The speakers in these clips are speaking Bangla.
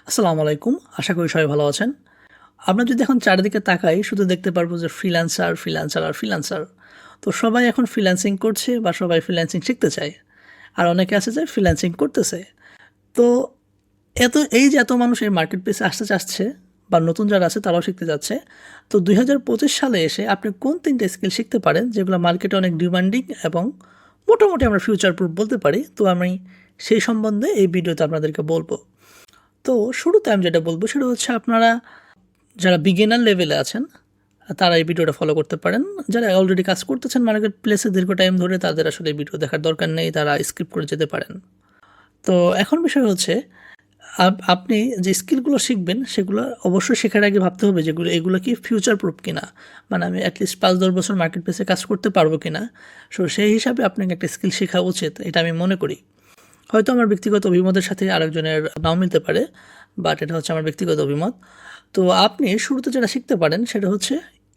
আসসালামু আলাইকুম। আশা করি সবাই ভালো আছেন। আমরা যদি এখন চারিদিকে তাকাই শুধু দেখতে পারবো যে ফ্রিল্যান্সার, ফ্রিল্যান্সার আর ফ্রিল্যান্সার। তো সবাই এখন ফ্রিল্যান্সিং করছে বা সবাই ফ্রিল্যান্সিং শিখতে চায়। আর অনেকে আছে যে ফ্রিল্যান্সিং করতেছে। তো এই যে এত মানুষ এই মার্কেট প্লেসে আসতে চাচ্ছে বা নতুন যারা আছে তারাও শিখতে যাচ্ছে। তো ২০২৫ সালে এসে আপনি কোন ৩ টে স্কিল শিখতে পারেন যেগুলো মার্কেটে অনেক ডিমান্ডিং এবং মোটামুটি আমরা ফিউচার প্রুফ বলতে পারি। তো আমি সেই সম্বন্ধে এই ভিডিওতে আপনাদেরকে বলব। তো শুরুতে আমি যেটা বলব সেটা হচ্ছে আপনারা যারা বিগিনার লেভেলে আছেন তারা এই ভিডিওটা ফলো করতে পারেন। যারা অলরেডি কাজ করতেছেন মার্কেট প্লেসে দীর্ঘ টাইম ধরে তাদের আসলে এই ভিডিও দেখার দরকার নেই, তারা স্কিপ করে যেতে পারেন। তো এখন বিষয় হচ্ছে আপনি যে স্কিলগুলো শিখবেন সেগুলো অবশ্যই শেখার আগে ভাবতে হবে যেগুলো এগুলো কি ফিউচার প্রুফ কিনা, মানে আমি অ্যাটলিস্ট ৫-১০ বছর মার্কেট প্লেসে কাজ করতে পারবো কিনা। সো সেই হিসাবে আপনাকে একটা স্কিল শেখা উচিত, এটা আমি মনে করি। হয়তো আমার ব্যক্তিগত অভিমতের সাথে আরেকজনের নাও মিলতে পারে, বাট এটা হচ্ছে আমার ব্যক্তিগত অভিমত। তো আপনি শুরুতে যেটা শিখতে পারেন সেটা হচ্ছে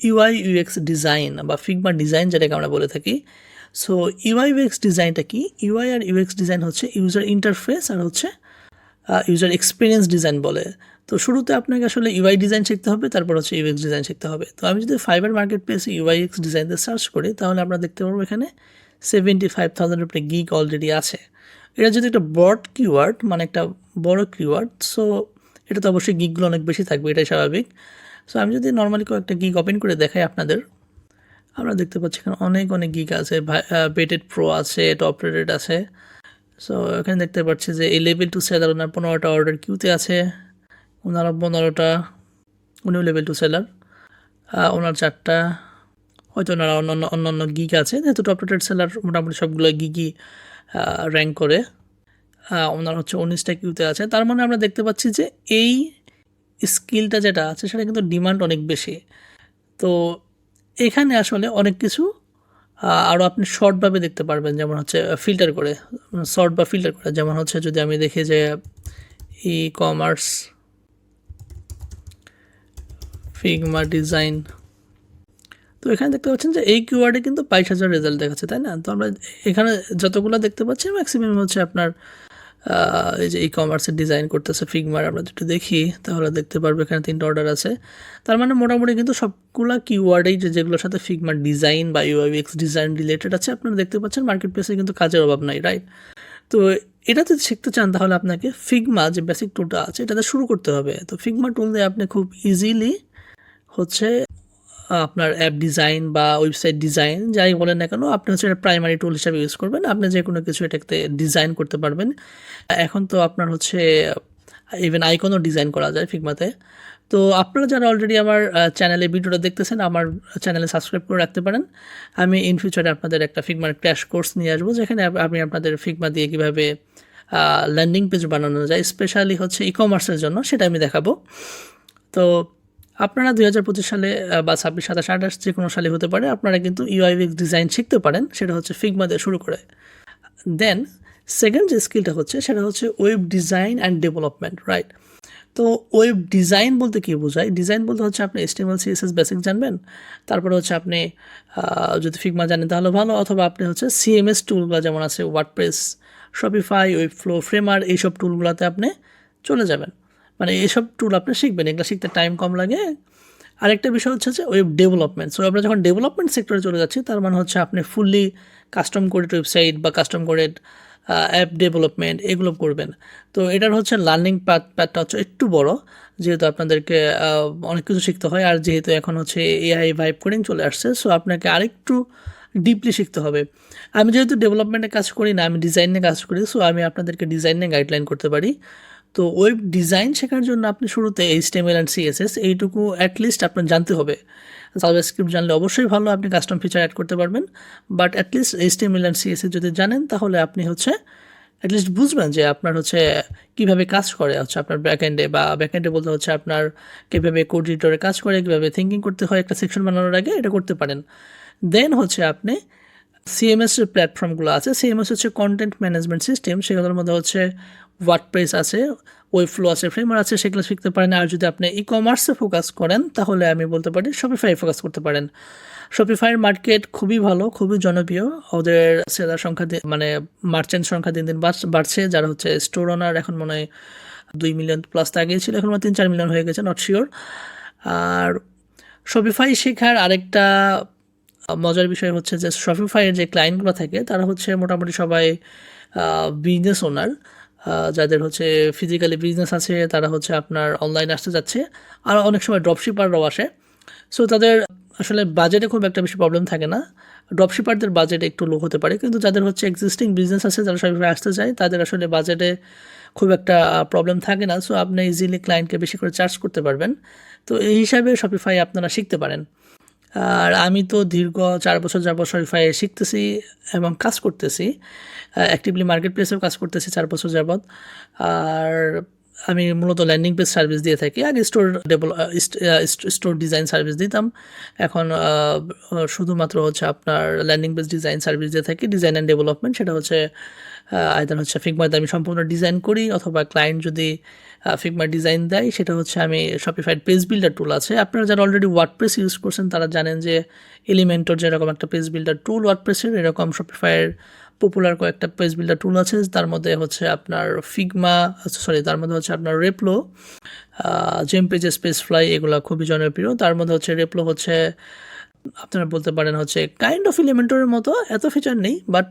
ইউআই ইউএক্স ডিজাইন বা ফিগমা ডিজাইন যেটাকে আমরা বলে থাকি। সো ইউআই ইউএক্স ডিজাইনটা কি? ইউআই আর ইউএক্স ডিজাইন হচ্ছে ইউজার ইন্টারফেস আর হচ্ছে ইউজার এক্সপিরিয়েন্স ডিজাইন বলে। তো শুরুতে আপনাকে আসলে ইউআই ডিজাইন শিখতে হবে, তারপর হচ্ছে ইউএক্স ডিজাইন শিখতে হবে। তো আমি যদি ফাইবার মার্কেট প্লেসে ইউআই এক্স ডিজাইন দিয়ে সার্চ করি তাহলে আমরা দেখতে পারবো এখানে 75,000 উপরে গিগ অলরেডি আছে। এটা যদি একটা ব্রড কিওয়ার্ড, মানে একটা বড় কিওয়ার্ড, সো এটা তো অবশ্যই গিগগুলো অনেক বেশি থাকবে, এটাই স্বাভাবিক। সো আমি যদি নর্মালি কয়েকটা গিগ ওপেন করে দেখাই আপনাদের, আমরা দেখতে পাচ্ছি এখানে অনেক অনেক গিগ আছে। বেটেড প্রো আছে, টপ রেটেড আছে। সো এখানে দেখতে পাচ্ছি যে এই লেভেল টু সেলার ওনার 15টা অর্ডার কিউতে আছে, ওনার 15টা, উনিও লেভেল টু সেলার, ওনার 4টা, হয়তো ওনার অন্যান্য গিগ আছে, যেহেতু টপ রেটেড সেলার মোটামুটি সবগুলো গিগই র্যাঙ্ক করে। ওনার হচ্ছে 19টা কিউতে আছে। তার মানে আমরা দেখতে পাচ্ছি যে এই স্কিলটা যেটা আছে সেটা কিন্তু ডিমান্ড অনেক বেশি। তো এখানে আসলে অনেক কিছু আরও আপনি শর্টভাবে দেখতে পারবেন, যেমন হচ্ছে ফিল্টার করে, শর্ট বা ফিল্টার করে। যেমন হচ্ছে যদি আমি দেখি যে ই কমার্স ফিগমা ডিজাইন, তো এখানে দেখতে পাচ্ছেন যে এই কিওয়ার্ডে কিন্তু 22,000 রেজাল্ট দেখাচ্ছে, তাই না? তো আমরা এখানে যতগুলো দেখতে পাচ্ছি ম্যাক্সিমাম হচ্ছে আপনার এই যে ই কমার্সের ডিজাইন করতেছে ফিগমার। আমরা যদি দেখি তাহলে দেখতে পারবো এখানে 3টা অর্ডার আছে। তার মানে মোটামুটি কিন্তু সবগুলা কিওয়ার্ডেই যেগুলোর সাথে ফিগমার ডিজাইন বা ইউআইএক্স ডিজাইন রিলেটেড আছে আপনারা দেখতে পাচ্ছেন মার্কেট প্লেসে কিন্তু কাজের অভাব নাই, রাইট? তো এটা যদি শিখতে চান তাহলে আপনাকে ফিগমা যে বেসিক টুলটা আছে এটাতে শুরু করতে হবে। তো ফিগমা টুল দিয়ে আপনি খুব ইজিলি হচ্ছে আপনার অ্যাপ ডিজাইন বা ওয়েবসাইট ডিজাইন যাই বলেন না কেন, আপনি হচ্ছে এটা প্রাইমারি টুল হিসাবে ইউজ করবেন। আপনি যে কোনো কিছু এটাতে ডিজাইন করতে পারবেন। এখন তো আপনার হচ্ছে ইভেন আইকনও ডিজাইন করা যায় ফিগমাতে। তো আপনারা যারা অলরেডি আমার চ্যানেলে ভিডিওটা দেখতেছেন, আমার চ্যানেলে সাবস্ক্রাইব করে রাখতে পারেন। আমি ইন ফিউচারে আপনাদের একটা ফিগমার ক্র্যাশ কোর্স নিয়ে আসবো, যেখানে আমি আপনাদের ফিগমা দিয়ে কীভাবে ল্যান্ডিং পেজ বানানো যায়, স্পেশালি হচ্ছে ই কমার্সের জন্য, সেটা আমি দেখাবো। তো আপনারা 2025 সালে বা 26, 27, 28 যে কোনো সালে হতে পারে, আপনারা কিন্তু ইউআইএক্স ডিজাইন শিখতে পারেন। সেটা হচ্ছে ফিগমা দিয়ে শুরু করে। দেন সেকেন্ড যে স্কিলটা হচ্ছে সেটা হচ্ছে web design and development, right? তো ওয়েব ডিজাইন বলতে কী বোঝায়? ডিজাইন বলতে হচ্ছে আপনি HTML CSS বেসিক জানবেন, তারপরে হচ্ছে আপনি যদি ফিগমা জানেন তাহলে ভালো, অথবা আপনি হচ্ছে CMS টুলগুলো যেমন আছে ওয়ার্ডপ্রেস, শপিফাই, ওয়েবফ্লো, ফ্রেমার, এইসব টুলগুলোতে আপনি চলে যাবেন। মানে এইসব টুল আপনি শিখবেন, এগুলো শিখতে টাইম কম লাগে। আরেকটা বিষয় হচ্ছে যে ওয়েব ডেভেলপমেন্ট। সো আমরা যখন ডেভেলপমেন্ট সেক্টরে চলে যাচ্ছি তার মানে হচ্ছে আপনি ফুললি কাস্টম কোডেড ওয়েবসাইট বা কাস্টম কোডেড অ্যাপ ডেভেলপমেন্ট এগুলো করবেন। তো এটার হচ্ছে লার্নিং পাথটা হচ্ছে একটু বড়, যেহেতু আপনাদেরকে অনেক কিছু শিখতে হয়। আর যেহেতু এখন হচ্ছে AI ভাইব কোডিং চলে আসছে, সো আপনাকে আরেকটু ডিপলি শিখতে হবে। আমি যেহেতু ডেভেলপমেন্টে কাজ করি না, আমি ডিজাইনে কাজ করি, সো আমি আপনাদেরকে ডিজাইনে গাইডলাইন করতে পারি। তো ওয়েব ডিজাইন শেখার জন্য আপনি শুরুতে HTML অ্যান্ড CSS এইটুকু অ্যাটলিস্ট আপনার জানতে হবে। জাভাস্ক্রিপ্ট জানলে অবশ্যই ভালো, আপনি কাস্টম ফিচার অ্যাড করতে পারবেন। But at least HTML and CSS যদি জানেন তাহলে আপনি হচ্ছে অ্যাটলিস্ট বুঝবেন যে আপনার হচ্ছে কীভাবে কাজ করে হচ্ছে আপনার ব্যাকএন্ডে, বা ব্যাকএন্ডে বলতে হচ্ছে আপনার কীভাবে কোড এডিটরে কাজ করে, কীভাবে থিঙ্কিং করতে হয় একটা সেকশন বানানোর আগে, এটা করতে পারেন। দেন হচ্ছে আপনি CMS এর প্ল্যাটফর্মগুলো আছে। CMS হচ্ছে কন্টেন্ট ম্যানেজমেন্ট সিস্টেম, সেগুলোর মধ্যে হচ্ছে ওয়ার্ডপ্রেস আছে, ওয়েবফ্লো আছে, ফ্রেমার আছে, সেগুলো শিখতে পারেন। আর যদি আপনি ই কমার্সে ফোকাস করেন তাহলে আমি বলতে পারি শপিফাই ফোকাস করতে পারেন। শপিফাইয়ের মার্কেট খুবই ভালো, খুবই জনপ্রিয়। ওদের সেলার সংখ্যা মানে মার্চেন্ট সংখ্যা দিন দিন বাড়ছে, যারা হচ্ছে স্টোর ওনার এখন মনে হয় 2 মিলিয়ন প্লাস আগে ছিল, এখন 3-4 মিলিয়ন হয়ে গেছে, নট শিওর। আর শপিফাই শেখার আরেকটা মজার বিষয় হচ্ছে যে শপিফাইয়ের যে ক্লায়েন্টগুলো থাকে তারা হচ্ছে মোটামুটি সবাই বিজনেস ওনার, যাদের হচ্ছে ফিজিক্যালি বিজনেস আছে, তারা হচ্ছে আপনার অনলাইন আসতে যাচ্ছে, আর অনেক সময় ড্রপশিপাররাও আসে। সো তাদের আসলে বাজেটে খুব একটা বেশি প্রবলেম থাকে না, ড্রপশিপারদের বাজেট একটু লো হতে পারে, কিন্তু যাদের হচ্ছে এক্সিস্টিং বিজনেস আছে, যারা শপিফাই আসতে চায়, তাদের আসলে বাজেটে খুব একটা প্রবলেম থাকে না। সো আপনি ইজিলি ক্লায়েন্টকে বেশি করে চার্জ করতে পারবেন। তো এই হিসাবে শপিফাই আপনারা শিখতে পারেন। আর আমি তো দীর্ঘ 4 বছর যাবত শপিফাই শিখতেছি এবং কাজ করতেছি, অ্যাক্টিভলি মার্কেট প্লেসেও কাজ করতেছি 4 বছর যাবত। আর আমি মূলত ল্যান্ডিং পেজ সার্ভিস দিয়ে থাকি। আগে স্টোর ডিজাইন সার্ভিস দিতাম, এখন শুধুমাত্র হচ্ছে আপনার ল্যান্ডিং পেজ ডিজাইন সার্ভিস দিয়ে থাকি, ডিজাইন অ্যান্ড ডেভেলপমেন্ট। সেটা হচ্ছে আইদার হচ্ছে ফিগমাতে আমি সম্পূর্ণ ডিজাইন করি, অথবা ক্লায়েন্ট যদি ফিগমা ডিজাইন দেয়, সেটা হচ্ছে আমি শপিফাইড পেজ বিল্ডার টুল আছে। আপনারা যারা অলরেডি ওয়ার্ডপ্রেস ইউজ করছেন তারা জানেন যে এলিমেন্টর যেরকম একটা পেজ বিল্ডার টুল ওয়ার্ডপ্রেসের, এরকম শপিফাইয়ের পপুলার কয়েকটা পেজ বিল্ডার টুল আছে। তার মধ্যে হচ্ছে আপনার তার মধ্যে হচ্ছে আপনার রেপ্লো, জেম পেজেস, স্পেসফ্লাই, এগুলো খুবই জনপ্রিয়। তার মধ্যে হচ্ছে রেপ্লো হচ্ছে আপনারা বলতে পারেন হচ্ছে কাইন্ড অফ এলিমেন্টরের মতো, এত ফিচার নেই, বাট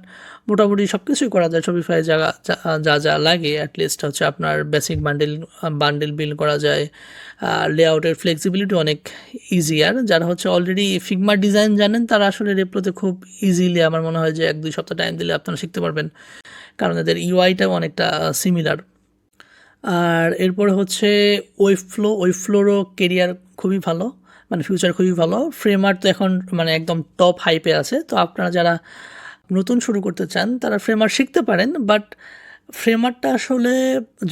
মোটামুটি সব কিছুই করা যায় শপিফাই। যা যা লাগে অ্যাটলিস্ট হচ্ছে আপনার বেসিক বান্ডেল বিল্ড করা যায়, লেআউটের ফ্লেক্সিবিলিটি অনেক ইজিয়ার। যারা হচ্ছে অলরেডি ফিগমা ডিজাইন জানেন তারা আসলে রেপ্লোতে খুব ইজিলি, আমার মনে হয় যে 1-2 সপ্তাহ টাইম দিলে আপনারা শিখতে পারবেন, কারণ এদের ইউআইটাও অনেকটা সিমিলার। আর এরপরে হচ্ছে ওয়েবফ্লোরও কেরিয়ার খুবই ভালো, মানে ফিউচার খুবই ভালো। ফ্রেমার তো এখন মানে একদম টপ হাইপে আছে। তো আপনারা যারা নতুন শুরু করতে চান তারা ফ্রেমার শিখতে পারেন, বাট ফ্রেমারটা আসলে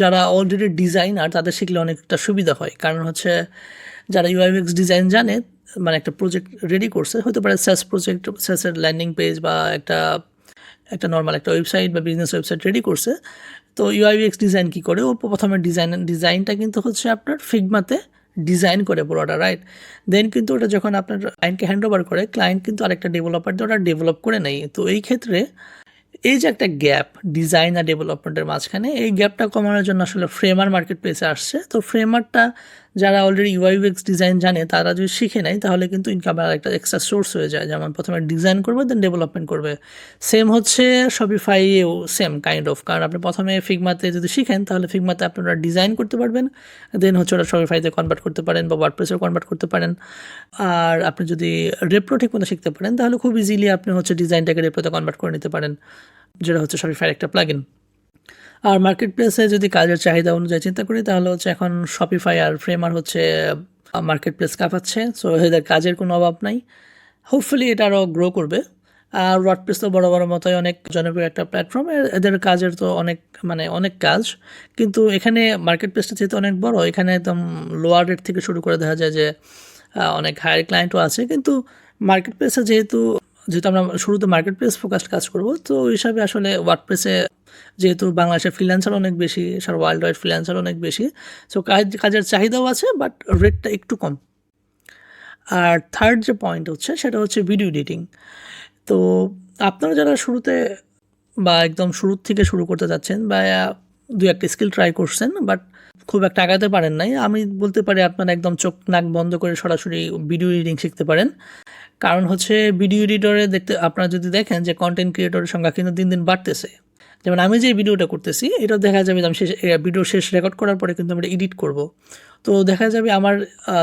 যারা অলরেডি ডিজাইনার তাদের শিখলে অনেকটা সুবিধা হয়। কারণ হচ্ছে যারা ইউআইএক্স ডিজাইন জানে, মানে একটা প্রজেক্ট রেডি করছে, হতে পারে স্যাসের ল্যান্ডিং পেজ বা একটা নর্মাল একটা ওয়েবসাইট বা বিজনেস ওয়েবসাইট রেডি করছে। তো ইউআইএক্স ডিজাইন কী করে, ও প্রথমে ডিজাইনটা কিন্তু হচ্ছে আপনার ফিগমাতে ডিজাইন করে পুরোটা, রাইট? দেন কিন্তু ওটা যখন আপনার ক্লায়েন্টকে হ্যান্ড ওভার করে, ক্লায়েন্ট কিন্তু আরেকটা ডেভেলপার দিয়ে ওটা ডেভেলপ করে নেয়। তো এই ক্ষেত্রে এই যে একটা গ্যাপ ডিজাইন আর ডেভেলপমেন্টের মাঝখানে, এই গ্যাপটা কমানোর জন্য আসলে ফ্রেমার মার্কেট প্লেসে আসছে। তো ফ্রেমারটা যারা অলরেডি ইউআইএক্স ডিজাইন জানে তারা যদি শিখে নেয় তাহলে কিন্তু ইনকামের একটা এক্সট্রা সোর্স হয়ে যায়। যেমন প্রথমে ডিজাইন করবে, দেন ডেভেলপমেন্ট করবে। সেম হচ্ছে শপিফাইয়েও সেম কাইন্ড অফ, কারণ আপনি প্রথমে ফিগমাতে যদি শিখেন তাহলে ফিগমাতে আপনারা ডিজাইন করতে পারবেন, দেন হচ্ছে ওটা শপিফাইতে কনভার্ট করতে পারেন বা ওয়ার্ডপ্রেসেও কনভার্ট করতে পারেন। আর আপনি যদি রেপ্লো ঠিক মতো শিখতে পারেন তাহলে খুব ইজিলি আপনি হচ্ছে ডিজাইনটাকে রেপ্লোতে কনভার্ট করে নিতে পারেন, যেটা হচ্ছে শপিফাইয়ের একটা প্লাগইন। আর মার্কেট প্লেসে যদি কাজের চাহিদা অনুযায়ী চিন্তা করি তাহলে হচ্ছে এখন শপিফাই আর ফ্রেমার হচ্ছে মার্কেট প্লেস কাঁপাচ্ছে। সো এদের কাজের কোনো অভাব নাই, হোপফুলি এটা আরও গ্রো করবে। আর ওয়ার্ডপ্রেস তো বড় মতোই অনেক জনপ্রিয় একটা প্ল্যাটফর্ম, এদের কাজের তো অনেক কাজ। কিন্তু এখানে মার্কেট প্লেসটা যেহেতু অনেক বড়, এখানে একদম লোয়ার রেট থেকে শুরু করে দেখা যায় যে অনেক হায়ার ক্লায়েন্টও আছে। কিন্তু মার্কেট প্লেসে যেহেতু আমরা শুরুতে মার্কেট প্লেস ফোকাসড কাজ করব, তো ওই হিসাবে আসলে ওয়ার্ডপ্রেসে যেহেতু বাংলাদেশের ফ্রিল্যান্সার অনেক বেশি, সারা ওয়ার্ল্ড ওয়াইড ফ্রিল্যান্সার অনেক বেশি, সো কাজের চাহিদাও আছে, বাট রেটটা একটু কম। আর থার্ড যে পয়েন্ট হচ্ছে সেটা হচ্ছে ভিডিও এডিটিং। তো আপনারা যারা শুরুতে বা একদম শুরুর থেকে শুরু করতে যাচ্ছেন বা 2-1 স্কিল ট্রাই করছেন বাট খুব একটা আগাতে পারেন নাই, আমি বলতে পারি আপনারা একদম চোখ নাক বন্ধ করে সরাসরি ভিডিও এডিটিং শিখতে পারেন। কারণ হচ্ছে ভিডিও এডিটরে আপনারা যদি দেখেন যে কন্টেন্ট ক্রিয়েটরের সংখ্যা কিন্তু দিন দিন বাড়তেছে। যেমন আমি যে ভিডিওটা করতেছি এটা দেখা যাবে যে আমি ভিডিও শেষ রেকর্ড করার পরে কিন্তু আমরা এডিট করব। তো দেখা যাবে আমার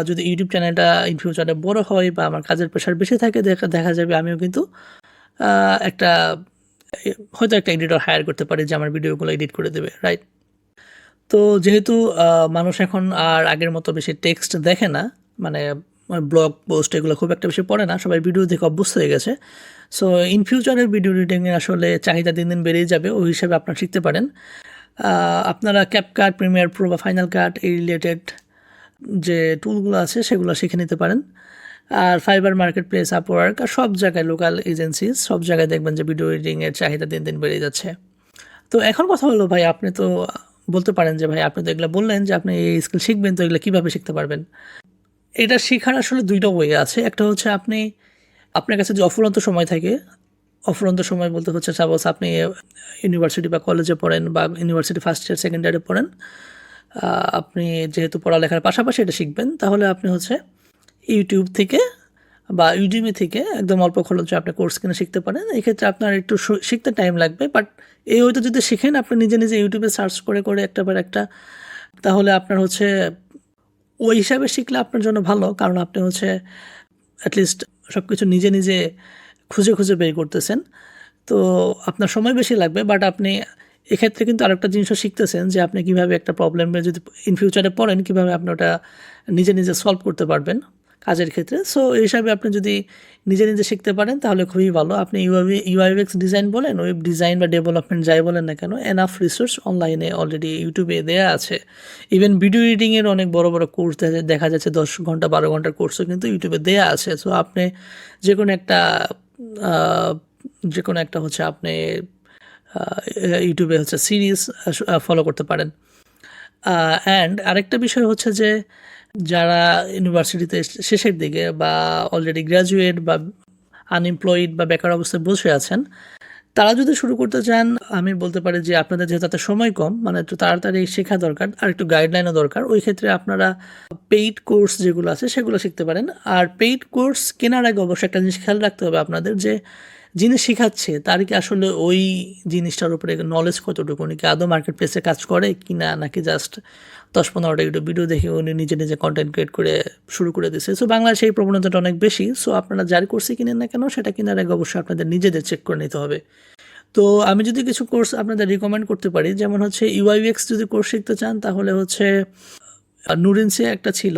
যদি ইউটিউব চ্যানেলটা ইন ফিউচারে বড় হয় বা আমার কাজের প্রেশার বেশি থাকে, দেখা যাবে আমিও কিন্তু হয়তো একটা এডিটর হায়ার করতে পারি যে আমার ভিডিওগুলো এডিট করে দেবে, রাইট? তো যেহেতু মানুষ এখন আর আগের মতো বেশি টেক্সট দেখে না, মানে ব্লগ পোস্ট এগুলো খুব একটা বেশি পড়ে না, সবাই ভিডিও দেখে অভ্যস্ত হয়ে গেছে। সো ইন ফিউচারের ভিডিও এডিটিংয়ের আসলে চাহিদা দিন দিন বেড়েই যাবে, ওই হিসাবে আপনারা শিখতে পারেন। আপনারা ক্যাপকাট, প্রিমিয়ার প্রো বা ফাইনাল কাট এই রিলেটেড যে টুলগুলো আছে সেগুলো শিখে নিতে পারেন। আর ফাইবার মার্কেট প্লেস, আপওয়ার্ক আর সব জায়গায় লোকাল এজেন্সিজ, সব জায়গায় দেখবেন যে ভিডিও এডিটিংয়ের চাহিদা দিন দিন বেড়ে যাচ্ছে। তো এখন কথা হলো ভাই, আপনি তো বলতে পারেন যে ভাই আপনি তো এগুলো বললেন যে আপনি এই স্কিল শিখবেন, তো এগুলো কীভাবে শিখতে পারবেন? এটা শেখার আসলে 2টা ওয়ে আছে। একটা হচ্ছে আপনার কাছে যে অফুরন্ত সময় থাকে, অফুরন্ত সময় বলতে হচ্ছে সাপোজ আপনি ইউনিভার্সিটি বা কলেজে পড়েন বা ইউনিভার্সিটি ফার্স্ট ইয়ার সেকেন্ড ইয়ারে পড়েন, আপনি যেহেতু পড়ালেখার পাশাপাশি এটা শিখবেন, তাহলে আপনি হচ্ছে ইউটিউব থেকে বা ইউডিমি থেকে একদম অল্প খরচে আপনি কোর্স কিনে শিখতে পারেন। এক্ষেত্রে আপনার একটু শিখতে টাইম লাগবে, বাট এই হয়তো যদি শিখেন আপনি নিজে নিজে ইউটিউবে সার্চ করে করে একটা পর একটা, তাহলে আপনার হচ্ছে ওই হিসাবে শিখলে আপনার জন্য ভালো, কারণ আপনি হচ্ছে অ্যাটলিস্ট সব কিছু নিজে নিজে খুঁজে খুঁজে বের করতেছেন। তো আপনার সময় বেশি লাগবে, বাট আপনি এক্ষেত্রে কিন্তু আরেকটা জিনিসও শিখতেছেন যে আপনি কীভাবে একটা প্রবলেমে যদি ইন ফিউচারে পড়েন, কীভাবে আপনি ওটা নিজে নিজে সলভ করতে পারবেন কাজের ক্ষেত্রে। সো এই হিসাবে আপনি যদি নিজে নিজে শিখতে পারেন তাহলে খুবই ভালো। আপনি ইউআইএক্স ডিজাইন বলেন, ওয়েব ডিজাইন বা ডেভেলপমেন্ট যাই বলেন না কেন, এনাফ রিসোর্স অনলাইনে অলরেডি ইউটিউবে দেওয়া আছে। ইভেন ভিডিও এডিটিংয়ের অনেক বড় বড় কোর্স দেখা যাচ্ছে 10 ঘন্টা 12 ঘন্টার কোর্সও কিন্তু ইউটিউবে দেওয়া আছে। সো আপনি যে কোনো একটা হচ্ছে আপনি ইউটিউবে হচ্ছে সিরিজ ফলো করতে পারেন। অ্যান্ড আরেকটা বিষয় হচ্ছে যে যারা ইউনিভার্সিটিতে শেষের দিকে বা অলরেডি গ্র্যাজুয়েট বা আনএমপ্লয়েড বা বেকার অবস্থায় বসে আছেন, তারা যদি শুরু করতে চান, আমি বলতে পারি যে আপনাদের যেহেতু তাতে সময় কম, মানে একটু তাড়াতাড়ি শেখা দরকার আর একটু গাইডলাইনও দরকার, ওই ক্ষেত্রে আপনারা পেইড কোর্স যেগুলো আছে সেগুলো শিখতে পারেন। আর পেইড কোর্স কেনার আগে অবশ্যই একটা জিনিস খেয়াল রাখতে হবে আপনাদের, যে যিনি শেখাচ্ছে তার কি আসলে ওই জিনিসটার উপরে নলেজ কতটুকু, উনি কি আদৌ মার্কেট প্লেসে কাজ করে কি না, নাকি জাস্ট 10-15টা ইউটিউব ভিডিও দেখে উনি নিজে নিজে কন্টেন্ট ক্রিয়েট করে শুরু করে দিচ্ছে। সো বাংলাদেশে এই প্রবণতাটা অনেক বেশি। সো আপনারা যার কোর্সই কিনেন না কেন, সেটা কেনার আগে অবশ্যই আপনাদের নিজেদের চেক করে নিতে হবে। তো আমি যদি কিছু কোর্স আপনাদের রিকমেন্ড করতে পারি, যেমন হচ্ছে ইউআইএক্স যদি কোর্স শিখতে চান, তাহলে হচ্ছে নুরিনসে একটা ছিল,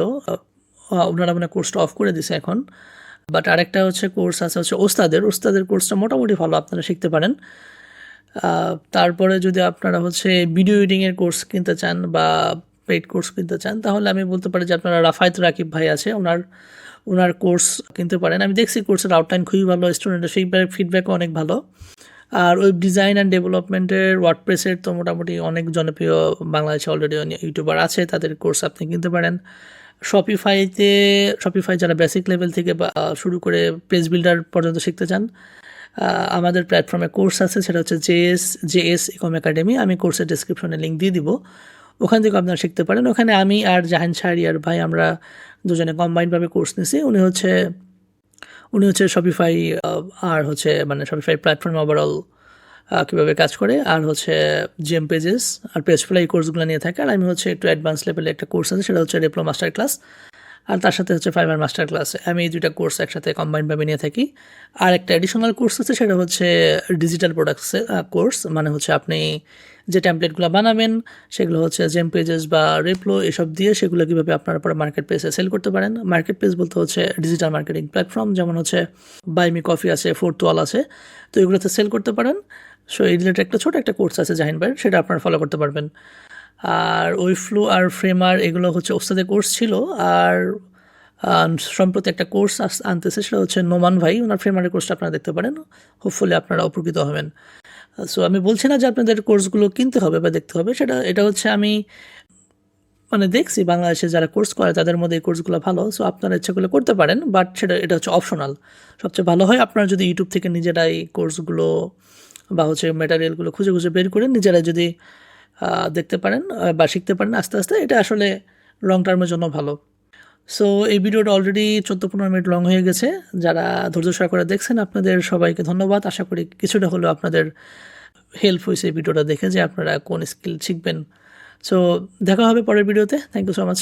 ওনারা মানে কোর্সটা অফ করে দিছে এখন। বাট আরেকটা হচ্ছে কোর্স আছে হচ্ছে ওস্তাদের কোর্সটা মোটামুটি ভালো, আপনারা শিখতে পারেন। তারপরে যদি আপনারা হচ্ছে ভিডিও এডিটিংয়ের কোর্স কিনতে চান বা পেইড কোর্স কিনতে চান, তাহলে আমি বলতে পারি যে আপনারা রাফায়েত রাকিব ভাই আছে, ওনার কোর্স কিনতে পারেন। আমি দেখছি কোর্সের আউটলাইন খুবই ভালো, স্টুডেন্টের ফিডব্যাকও অনেক ভালো। আর ওয়েব ডিজাইন অ্যান্ড ডেভেলপমেন্টের ওয়ার্ডপ্রেসের তো মোটামুটি অনেক জনপ্রিয় বাংলাদেশে অলরেডি ইউটিউবার আছে, তাদের কোর্স আপনি কিনতে পারেন। শপিফাই যারা বেসিক লেভেল থেকে বা শুরু করে পেজ বিল্ডার পর্যন্ত শিখতে চান, আমাদের প্ল্যাটফর্মে কোর্স আছে, সেটা হচ্ছে জেএস ইকম একাডেমি। আমি কোর্সের ডেসক্রিপশনে লিঙ্ক দিয়ে দিব, ওখান থেকে আপনারা শিখতে পারেন। ওখানে আমি আর জাহান শাহরিয়ার ভাই আমরা দুজনে কম্বাইনভাবে কোর্স নিছি। উনি হচ্ছে শপিফাই আর হচ্ছে মানে শপিফাই প্ল্যাটফর্ম ওভারঅল কীভাবে কাজ করে, আর হচ্ছে জেম পেজেস আর পেজ ফ্লাই এই কোর্সগুলো নিয়ে থাকে। আর আমি হচ্ছে একটু অ্যাডভান্স লেভেলে একটা কোর্স আছে, সেটা হচ্ছে রেপ্লো মাস্টার ক্লাস, আর তার সাথে হচ্ছে ফাইবার মাস্টার ক্লাস। আমি এই দুইটা কোর্স একসাথে কম্বাইনভাবে নিয়ে থাকি। আর একটা অ্যাডিশনাল কোর্স আছে, সেটা হচ্ছে ডিজিটাল প্রোডাক্টসের কোর্স, মানে হচ্ছে আপনি যে ট্যাম্পলেটগুলো বানাবেন সেগুলো হচ্ছে জেম পেজেস বা রেপ্লো এসব দিয়ে সেগুলো কীভাবে আপনারা পরে মার্কেট প্লেসে সেল করতে পারেন। মার্কেট প্লেস বলতে হচ্ছে ডিজিটাল মার্কেটিং প্ল্যাটফর্ম, যেমন হচ্ছে বাই মি কফি আছে, ফোর্থ ওয়াল আছে, তো এগুলোতে সেল করতে পারেন। সো এই রিলেটেড একটা ছোটো একটা কোর্স আছে জাহিন ভাইয়ের, সেটা আপনারা ফলো করতে পারবেন। আর ওয়েবফ্লো আর ফ্রেমার এগুলো হচ্ছে ওস্তাদের কোর্স ছিল। আর সম্প্রতি একটা কোর্স আনতেছে, সেটা হচ্ছে নোমান ভাই, ওনার ফ্রেমারের কোর্সটা আপনারা দেখতে পারেন, হোপফুলি আপনারা উপকৃত হবেন। সো আমি বলছি না যে আপনাদের কোর্সগুলো কিনতে হবে বা দেখতে হবে, এটা হচ্ছে আমি মানে দেখছি বাংলাদেশে যারা কোর্স করে তাদের মধ্যে এই কোর্সগুলো ভালো। সো আপনারা ইচ্ছা করলে করতে পারেন, বাট এটা হচ্ছে অপশনাল। সবচেয়ে ভালো হয় আপনারা যদি ইউটিউব থেকে নিজেরাই কোর্সগুলো বা হচ্ছে ম্যাটেরিয়ালগুলো খুঁজে খুঁজে বের করে নিজেরাই যদি দেখতে পারেন বা শিখতে পারেন আস্তে আস্তে, এটা আসলে লং টার্মের জন্য ভালো। সো এই ভিডিওটা অলরেডি 14-15 মিনিট লং হয়ে গেছে। যারা ধৈর্য সহকারে দেখছেন আপনাদের সবাইকে ধন্যবাদ। আশা করি কিছুটা হলেও আপনাদের হেল্প হয়েছে এই ভিডিওটা দেখে, যে আপনারা কোন স্কিল শিখবেন। সো দেখা হবে পরের ভিডিওতে। Thank you so much.